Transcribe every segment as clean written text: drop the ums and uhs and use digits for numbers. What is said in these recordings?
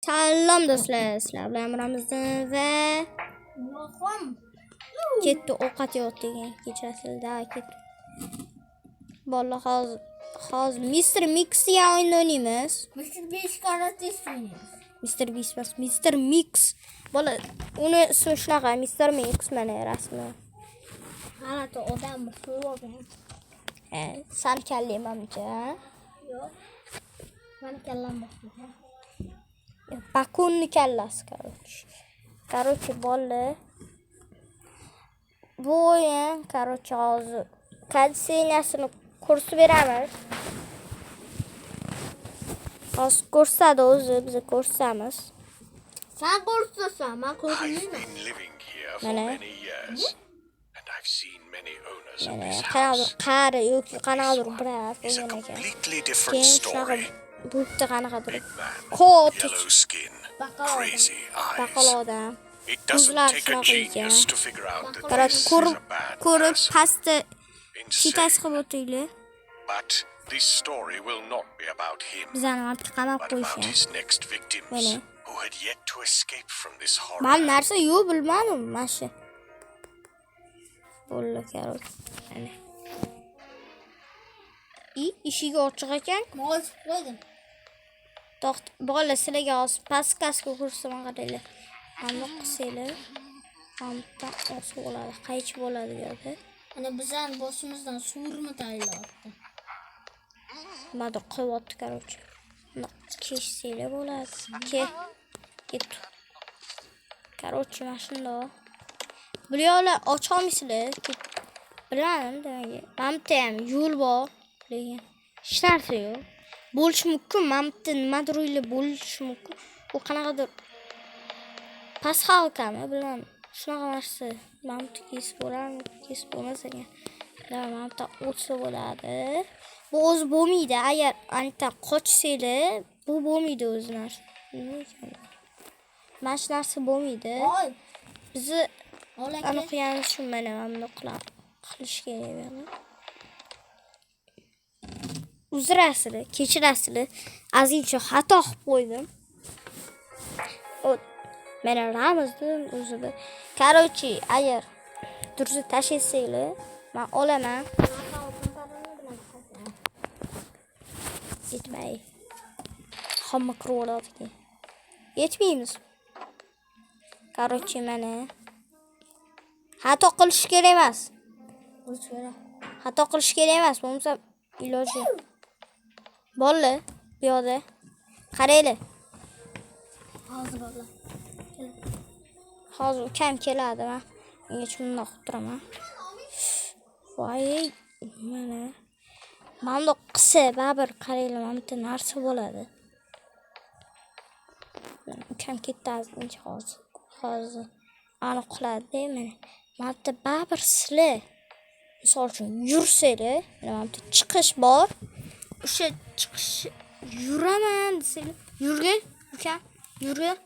Salom do'stlar, sizlar bilan biramizdan va ketdi ovqat yo'q degan kechasida ketdi. Bolalar hozir Mr. Mix'ga o'ynaymiz. Mr. Beast karate o'ynaymiz. Mr. Beast emas, Mr. Mix. Bola uni ismi shunaqa, Mr. Mix mana rasmi. G'alati odam bo'lgan. San kallam amcha. Yo'q. Mani kallam boshqa. Bakunni kallasi короче bola bu o'yin короче hozir kadseniyasini kursi beramiz. Hozir ko'rsatadi o'zi, biz ko'rsamiz. Sen ko'rsasan, men ko'rmayman. Mana I've seen many owners of mana this qanaqa house. qari yoki qanaqadir biroz It's a bo'lgan ekan. completely different Keyin shunaqa story. bo'pti qanaqadir Big man, kot yellow skin, Baqaloq. crazy baqal eyes. odam. It doesn't Ko'zlar take a shunaqa genius ekan. to figure out that Qarab this is ko'rib a bad ko'rib person. pastda Insane. chitasi qilib o'tinglar. But this story will not be about him, Bizani olib qamab but about qo'yishgan. his next victims Mana. who had yet to escape from this horror. Men narsa yo'q bilmadim mana shu. Bo'lla kerak. Mana. Eshigi ochiq ekan. Mo'l qo'ydim. To'xt bola sizlarga hozir pastkasga ko'rsataman qaranglar. Hamma qilsanglar, hamda osi bo'ladi, qaychi bo'ladi bu yerda. Ana bizning boshimizdan suvurma tayyorlayapti. Mada qilyapti короче. Kechsanglar bo'ladi. Ketdi. Короче, mana shunday. Bularni ocha olmaysizlar. Biladim demak. Mamta ham yo'l bor, lekin hech narsa yo'q. Bo'lishi mumkin, mamta nimadir o'ylab bo'lishi mumkin. U qanaqadir pasxalkami bilan shunaqa narsa. Mamta kesib bo'ladimi, kesib bo'lmasa ekan. Mamta o'tsa bo'ladi. Bu o'zi bo'lmaydi. Agar aniqta qochsanglar, bu bo'lmaydi o'zi narsa. Nima ekan? Mana shu narsa bo'lmaydi. Voy, Bizni olaka. aniqlanish uchun mana buni qilish kerak edi. Uzrasizlar, kechirasizlar. Azizcha xato qilib qo'ydim. Mana ramizdim o'zida. Короче, agar dursa tashlasanglar, men olaman. Yetmay. Hamma kirib yetmaymiz. Короче, mana xato qilish kerak emas. Xato qilish kerak emas, bo'lmasa iloji. Bolla, bu yoqda. Qaranglar. Hozir bo'lar. Hozir ukam keladi, men unga shunday qilib turaman. Voy, mana. Mana qilsa, baribir qaranglar, mana narsa bo'ladi. Ukam ketdi hozir. Ana qiladi, mana. Mana baribir sizlar misol uchun yursanglar, mana chiqish bor. O'sha chiqish yuraman desanglar, yurgin, ukam, yurgin.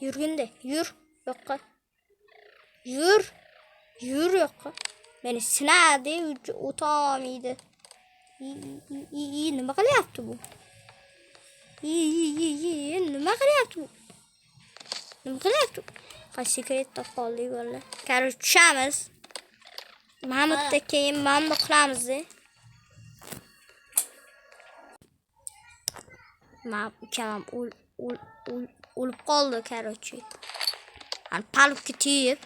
Yurganda, yur yoqqa. Yur yoqqa. Meni sinadi, o'tolmaydi. Nima qilyapti bu? Nima qilyapti bu? Nima qilyapti? Qay sekretda qoldik valla. Qaror tushamiz. Mahmudda keyin mamno qilamiz. Ukam o'lib qoldi, короче. Palubga tegib.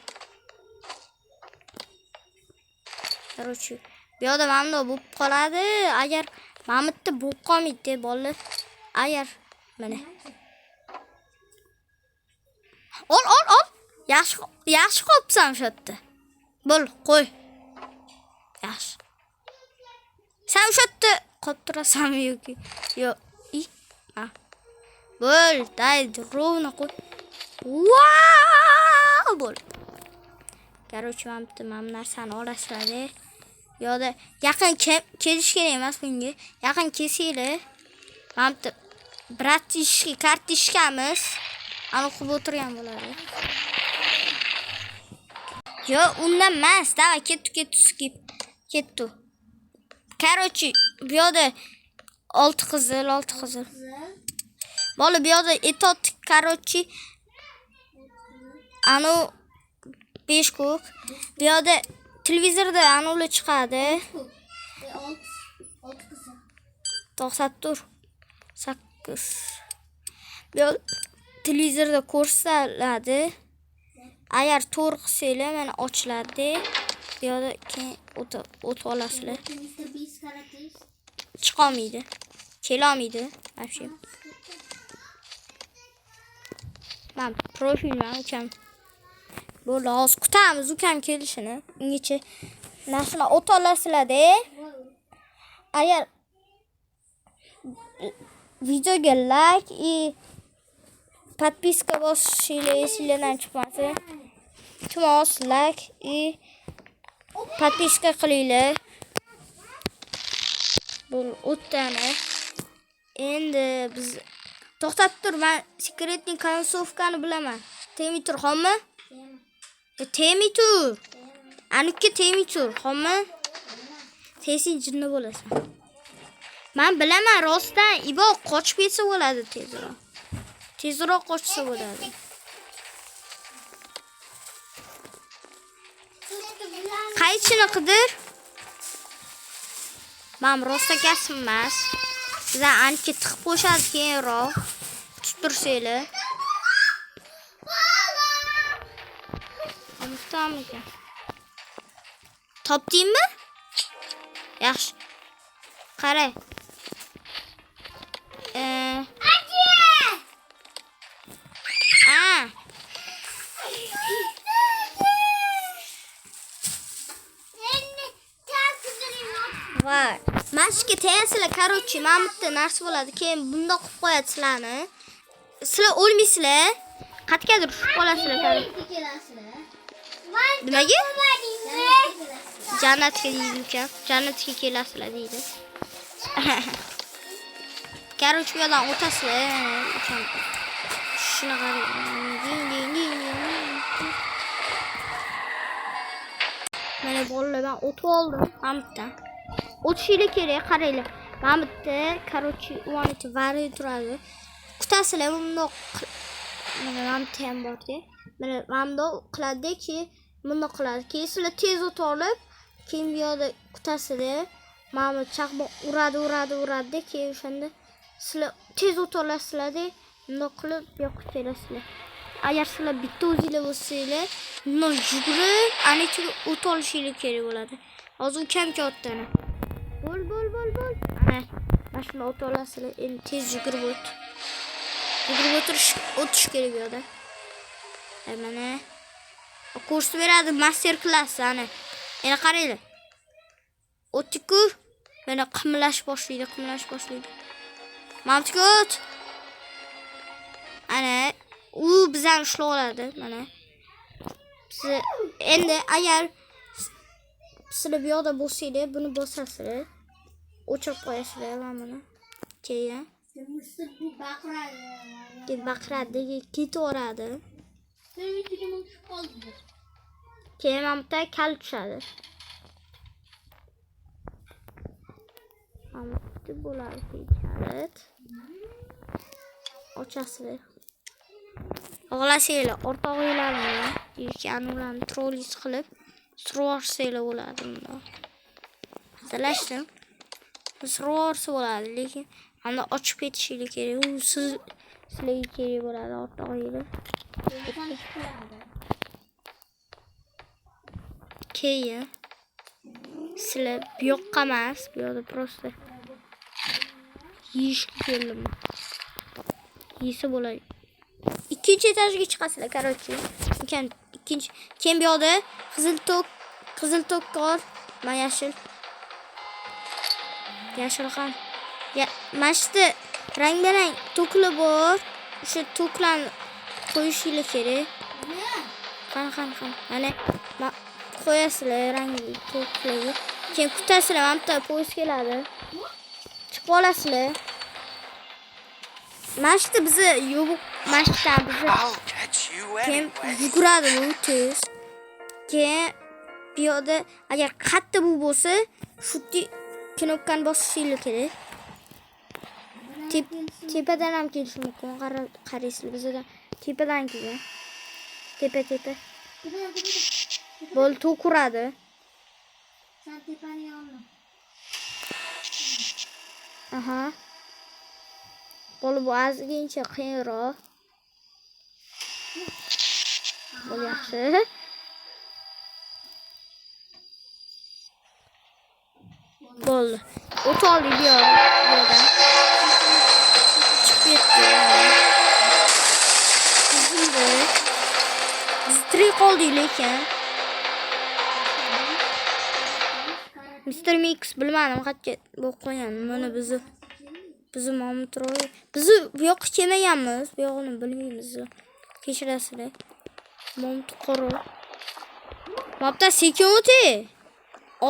Короче, bu yoqda mamno bo'lib qoladi. Agar Mahmudda bo'lib qolmaydi, bolalar. Agar mana. Ol. Yaxshi qopsan shu yerda. Bo'l, qo'y. Yaxshi. Sen shu yerda qolib turasanmi yoki? Yo'q. Bo'l, daydi, rovna qo'y. Wow! Bo'l. Короче, mam narsani olasizlar. Yo'da yaqin kelish kerak emas bunga. Yaqin kelsanglar, mamta bratishka, kartishkamiz. Ana qilib o'tirgan bo'ladi. Yo, undan emas. Davay, ketdi, skip. Ketdi. Короче, bu yoqda 6 qizil. bola bu yoqda etot короче anu 5 kuk. Bu yoqda televizorda anuli chiqadi. 6 qizim. To'xtab tur. 8. Bu yoqda televizorda ko'rsatiladi. Agar to'g'ri qilsanglar mana ochiladi. Bu yoqda keyin o'tib olasizlar. Mr. Beast karates. Chiqolmaydi. Kelolmaydi. Вообще. Men profilman ukam. Bo'ldi, hozir kutamiz ukam kelishini. Ungacha narsani o'ta olasizlar-da. Agar videoga like и подписка bosishinglar esinglardan chiqmasa, iltimos like и подписка qilinglar. Bu o'tdani. Endi biz to'xtab tur, men sekretning konusovkani bilaman. Temay tur, xommi? Temay tur. Anukka temay tur, xommi? Sen jinni bo'lasan. Men bilaman rostdan, ibo qochib ketsa bo'ladi tezroq. Tezroq qochsa bo'ladi. Qaychini qidir? Men rosta kasb emas. Sizlar ancha tiqib qo'shadi keyinroq. Tutursanglar. Tamam. Topdingmi? Yaxshi. Qara. Var. Mashga tayasizlar, короче, men bitta narsa bo'ladi. Keyin bunda qilib qo'yadi sizlarni. Sizlar o'lmaysizlar. Qatgadir tushib qolasizlar, короче. Nimaga? Jannatga deydi ukam. Jannatga kelasizlar deydi. Короче, bu yerdan o'tasizlar. Ukam. Shuni qarang. Mana bolalar, men o'tib oldim. Hamdan. O'tishinglar kerak, qaranglar. Mana bitta, короче, uvancha vari turadi. Kutasizlar, bundoq mana bitta ham bor-da. Mana bundoq qiladi-ki, bundoq qiladi. Keyin sizlar tez o'tib olib, keyin bu yoqda kutasizlar. Mana chaqmoq uradi-da, keyin o'shanda sizlar tez o'tib olasizlar-da, bundoq qilib bu yoqqa kelasizlar. Agar sizlar bitta o'zinglar bo'lsanglar, bundoq yugurib, anichiga o'tib olishinglar kerak bo'ladi. Hozir ukam kattani. Bol. Ana, mana shuni o'tib olasizlar. Endi tez yugurib o't. Yugurib o'tish kerak bu yoqda. Mana kurs beradi, master klass ana. Endi qaranglar. O'tdi-ku, mana qimlash boshlaydi. Mamtga o't. Ana, u bizdan ushlab oladi, mana. Endi agar sizlar bu yoqda bo'lsanglar, buni bosasizlar. O'chirib qo'yasizlar mana. Keyin baqiradi, ketaveradi. Keyin mana bitta kal tushadi. Mana bitta bo'ladi kalit. Ochasizlar. Og'lasanglar, o'rtog'inglarni yoki ularni trollis qilib survorsanglar bo'ladi bunda. Hazillashdim. Survorsa bo'ladi, lekin unda ochib ketishinglar kerak. U sizlarga kerak bo'ladi, o'rtog'inglar. Keyin sizlar bu yoqqa emas, bu yoqda просто yeyishga keldim. Yesa bo'ladi. Ikkinchi etajga chiqasizlar, короче. Keyin bu yoqda qizil tok bor, mana yashil. Yashil ham. Mashda rang-barang toklar bor. O'sha toklarni qo'yishinglar kerak. Qani. Mana qo'yasizlar rangli toklarni. Keyin kutasizlar, mana bitta poyezd keladi. Chiqib olasizlar. Mashda bizni yo'q, mashdan bizni. Keyin yuguradi u tez. Keyin bu yoqda agar qatta bu bo'lsa, shutti knopkani bosishinglar kerak. tepadan ham kelishi mumkin. Qaraysizlar bizdan tepadan kelgan. Tepa. Bo'l to'q uradi. Sen tepani yonma. Aha. Bo'l bu ozgincha qiyinroq. Bo'l yaxshi. Bo'ldi. O't oldik bu yerdan. Chiqib ketdi. Biz tirik qoldik lekin. Mr. Mix bilmadim qayerga bo'lib qo'ygan. Mana bizni Mamutroy. Biz bu yoqqa kelmaganmiz. Bu yoqni bilmaymiz. Kechirasizlar. Mamut qora. Mapta sekin o'ti.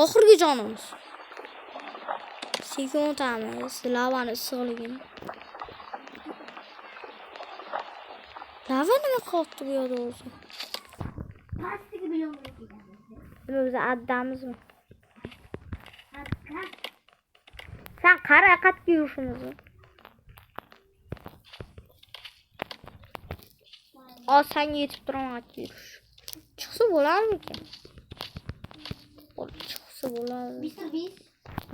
Oxirgi jonimiz. Sekin o'tamiz. Lavani issiqligini. Lava nima qotdi bu yerda o'zi? Pastiki bilan Nima biz addamizmi? Sen qara qayerga yurishimizni. Senga yetib turaman qayerga yurish. Chiqsa bo'larmikan? Chiqsa bo'ladi. Mr. Beast.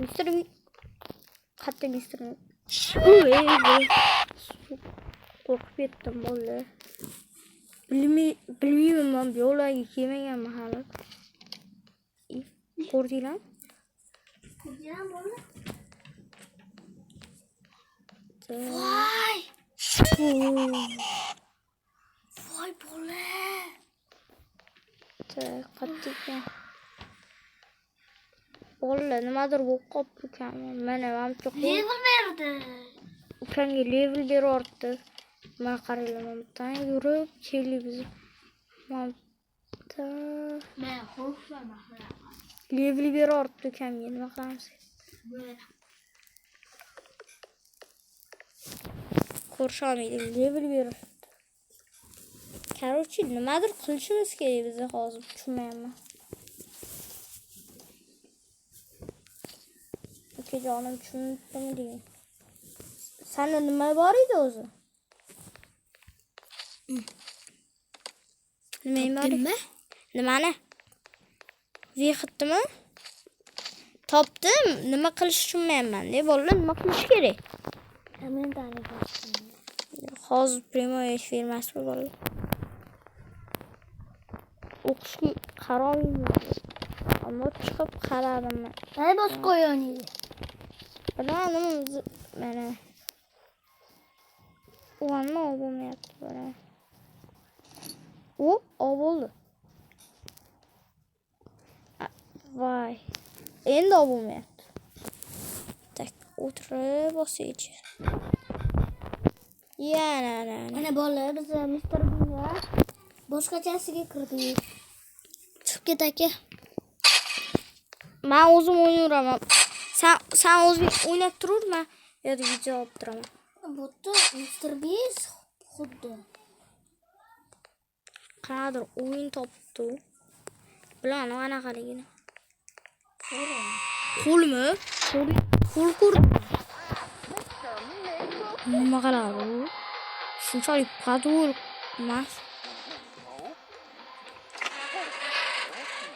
Mr. Qayerda Mr. Qo'rqib ketdim bo'ldi. Bilmayman men bu yo'llarga kelmaganman hali. Ko'rdinglarmi? Ko'rgan bo'ldi. Voy! Voy bola. Qattiqmi? Bola nimadir bo'lib qolibdi ukam. Mana mamcha Level berdi. ukamga level beryapti. Men qarayman, yurib keldik biz. Mamta Men xo'rsaman. level beryapti ukamga, nima qilamiz? Ko'rshamidi, level beryapti. Короче, nimadir qilishimiz kerak biz hozir tushunmayman. Ukajonim tushundimi deyman. Sanda nima bor edi o'zi? Nima bor edi? Nimani? Vexitdimi? Topdim. Nima qilish tushunmayman. Ne bo'ldi? Nima qilish kerak? Men taniyman. Hozir primo ish bermas bu bola. O'qishga qaroyman. Ammo chiqib qaradim. Ay bos qo'yoni. Biladim mana. Uanma bo'lmayapti bana. O bo'ldi. Voy. Endi bo'lmayapti. Tak, o'tirib bosaychi. Yana. Mana bolalar biz Mr. Beast boshqachasiga kirdik. Chiqib ket aka. Men o'zim o'ynayveraman. Sen o'zing o'ynab tur, men yerda video olib turaman. Bo'pti, Mr. Beast xuddi. Qanadir o'yin topdi. Bilan anaqaligini. Qo'lmi? Qo'l ko'rdi. Nima qiladi u? Shunchalik padul emas.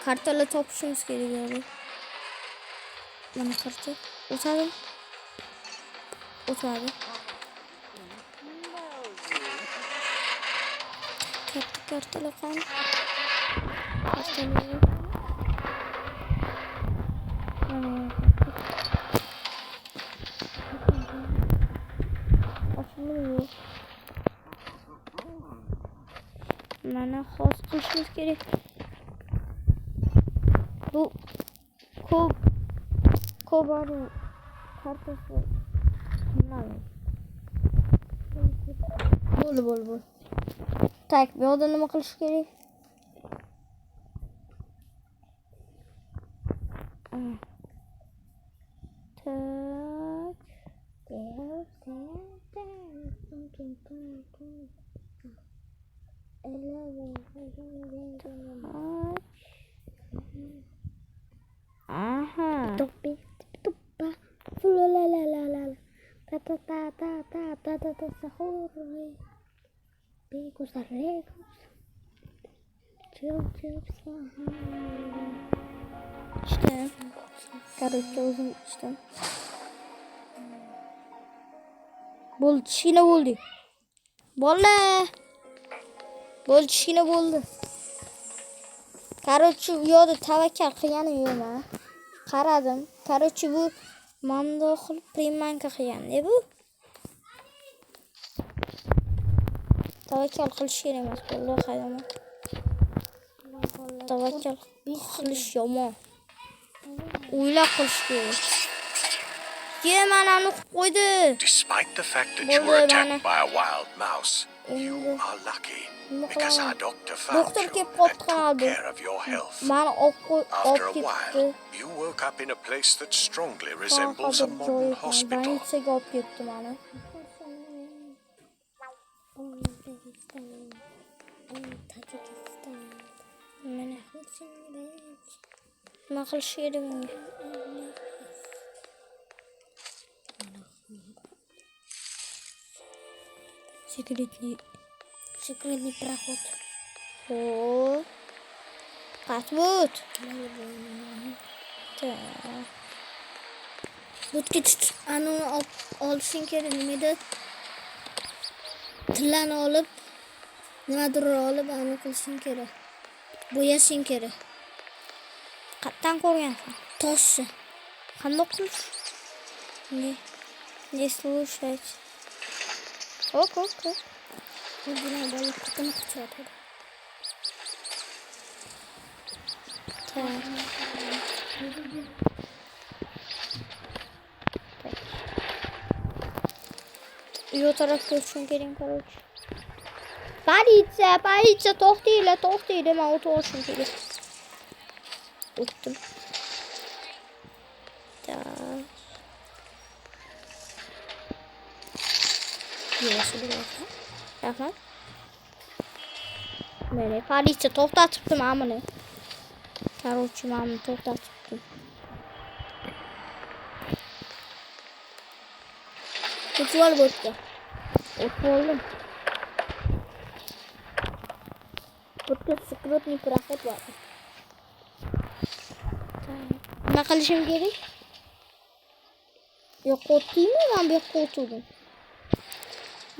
Kartalar topishimiz kerak edi. Mana karta. O'tadi. Kartalar qani? Kartalar. Mana xos qilishimiz kerak. Bu ko'baru kartasi. Bo'ldi. Tak, bu yerda nima qilish kerak? Aha. Tuppa. La. Ta. patata sahur. Bigos arregos. Çok sahur. İşte. Karışça uzun işte. Bo'ldi, kichkina bo'ldi. Bola. Bo'ldi, kichkina bo'ldi. Короче, u yoqda tavakkal qilganim yo'qmi? Qaradim. Короче, bu mamdo qilib primanka qilgan-da bu. Tavakkal qilish kerak emas, bo'ldi, qaydaman. Tavakkal qilish yomon. O'ylab qilish kerak. Mana uni qilib qo'ydi. Despite the fact that Well, you were man. attacked by a wild mouse, you are lucky because our doctor found Doktor you kelib and qoldi took qoldi. care of your health. Mani After olib a while, ketdi. you woke up in a place that strongly resembles a modern hospital. Больницаga olib ketdi mani. Mana nima qilish kerak bunga? Секретный проход. Xo'p. Pasport. Bo'tga anu olishing kerak nimada? Tillani olib, nimadir olib, anu qilishing kerak. Bo'yashing kerak. Qayerdan ko'rgansan? Toshni. Qandoq qilish? Не слушать. Ok. Bu bilan bola qutini qichiradi. Так. Yo'q tarafga o'tishim kerak, короче. Politsiya, to'xtanglar, men o'tib olishim kerak. O'tdim. Так. Rahmat. Meni politsiya to'xtatibdi meni. Короче, meni to'xtatibdi. Ketib bo'tga. O'tib oldim. Bo'tga sekretный проход bor. Nima qilishim kerak? Yo'q, o'tdingmi? Men bu yoqqa o'tdim.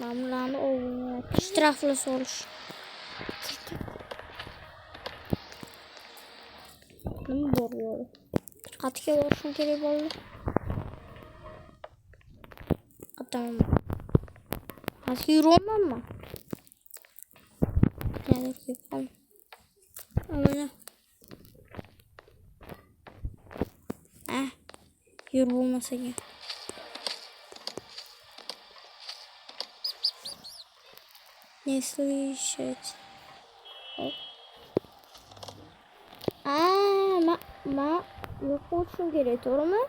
Mamlarni o'g'limga shtrafli solish. Nima bor yo'q? Qayerga borishim kerak bo'ldi? Atam. Hozir yurolmayman. Yana keldim. Mana. Yur bo'lmasa kerak. Не слышать. Yo'q o'tishim kerak, to'g'rimi?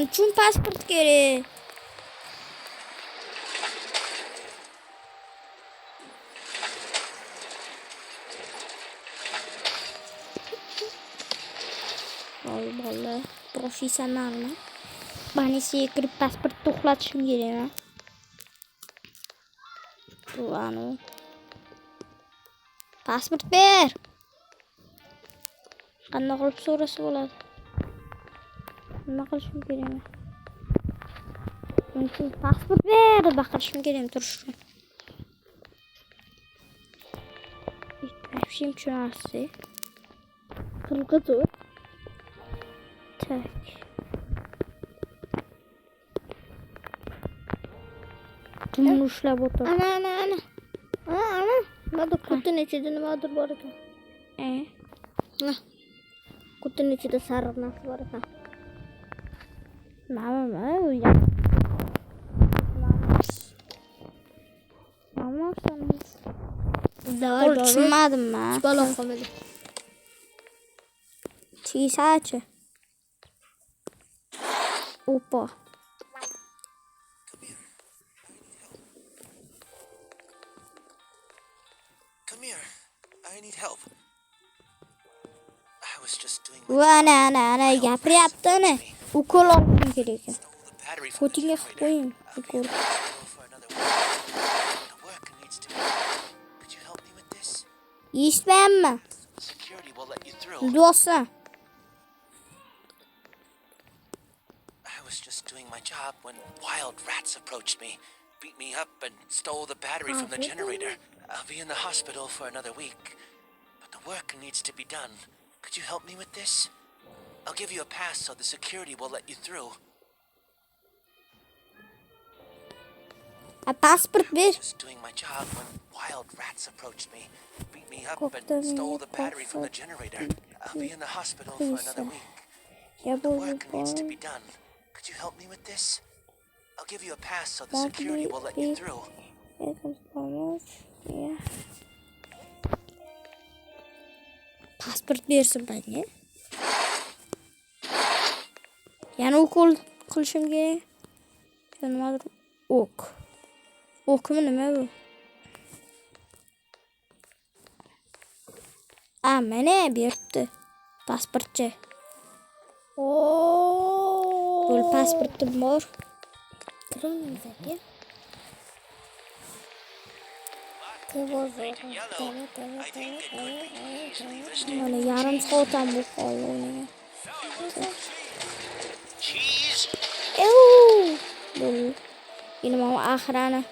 Uchun pasport kerak. Voy bola, professionalmi? Больницаga kirib pasport to'xtatishim kerakmi? Anu. Pasport ber. Qanday qilib so'rasa bo'ladi? Nima qilishim kerakmi? Uchun pasport ber deb baqirishim kerakmi turishim? Hepsini tushunasiz. Qirqizur. Tak. Kimni ushlab o'tir? Ana. Mana qutining ichida nimadir bor ekan. Qutining ichida sariq narsa bor ekan. Mama, Davay tushunmadim men. bola qolmadi. Tiysachi. Opa. Come here. I need help. I was just doing Ana gapiryapti-ni. Ukol olishim kerak ekan. battery from the Fotingga qilib generator. qo'ying. I'll be in the hospital for another week. The work needs to be done. Could you help me with this? Eshitmayapman. Security will let you through. Duosa. I was just doing my job when wild rats approached me, beat me up, and stole the battery from the generator. I'll be in the hospital for another week, but the work needs to be done. Could you help me with this? I'll give you a pass so the security will let you through. Pasport ber. Just doing my job when wild rats approached me, beat me up, and stole the battery from the generator. I'll be in the hospital for another week. Ya The bu work needs to be done. Could you help me with this? I'll give you a pass so the security will let you through. Pasport bersin banga. Yana ukol qilishim kerak. Nimadir ok. Okmi nima bu? Mana berdi. Pasportchi. Bul pasportim bor. Kırmızı. Great yellow. I think it could be easily listed. Mana yarim soatdan bu qoldi o'ynagan. Cheese. Bul. Yine mana axirani.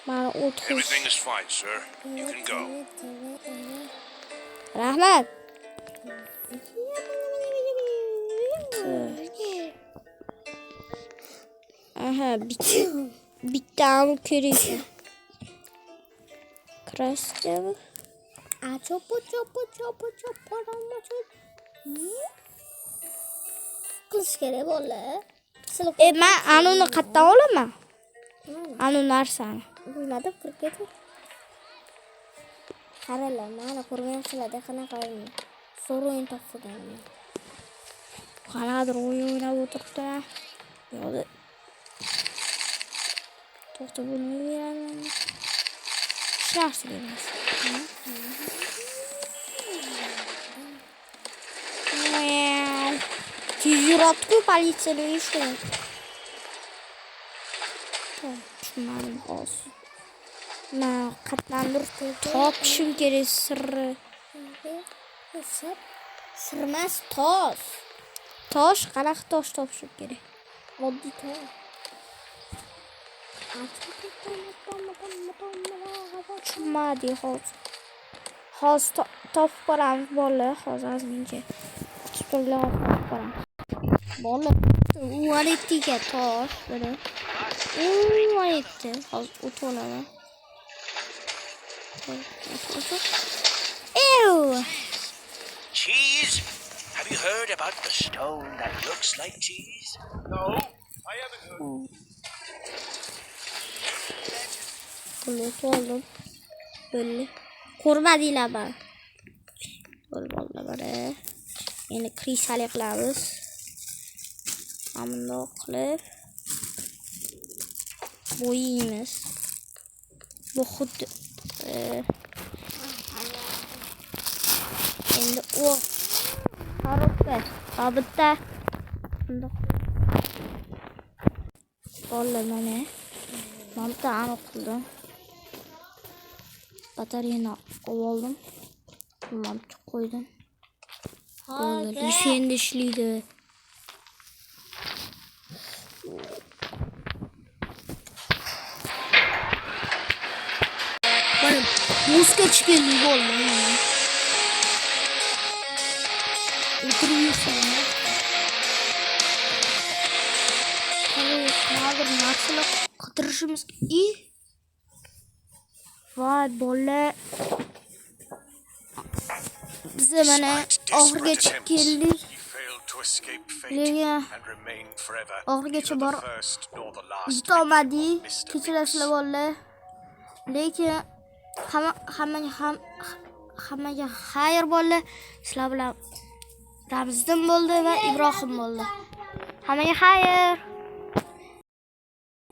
Mana o'tqiz. Everything is fine, sir. You can go. Rahmat. Aha, bitta kerak. Kraska. Chopu. Kılıç kerak bola. Men anuni qayerdan olaman? Anu narsani. Bilmadim, kirib ketdi. Qaralar, mana ko'rgansizlarda qanaqa o'yin. Zo'r o'yin topgan. Qanadir o'yin o'ynab o'tiribdi. Yo'q. To'xta buni beraman. Shahs emas. Tezroq-ku politsiya ishi. Tushmadim hozir. Men qatlandir topishim kerak sirri. Sirmas tosh. Tosh, qanaqa tosh topishim kerak? Oddiy tosh. Tushmadi hozir. Hozir topib boramiz bolalar, hozir ozgincha. Kuchuklar topib boramiz. Bolalar, u valettiga tosh biri. Valetti. Hozir o'tib olaman. Ew! Cheese. Have you heard about the stone that looks like cheese? No, I haven't heard. Bunu oldum. Böyle. Ko'rmadinglar bari. Böyle bolalar. Endi krisali qilamiz. Bundoq qilib bo'yaymiz. Bu xuddi endi o qarobda bitta bundoq bolalar mana bitta aniq qildim. Batareyani oldim. Lampochka qo'ydim. Bo'ldi. Endi ishlaydi. Mana muzga chiqildi bo'ldi. O'tiribsan. Hozir narsalar qidirishimiz Voy bola. Biz mana oxirgacha keldik. Lekin oxirgacha bor yetolmadik. Kechirasizlar bolalar. Lekin hammaga xayr bolalar. Sizlar bilan Ramziddin bo'ldi va Ibrohim bo'ldi. Hammaga xayr.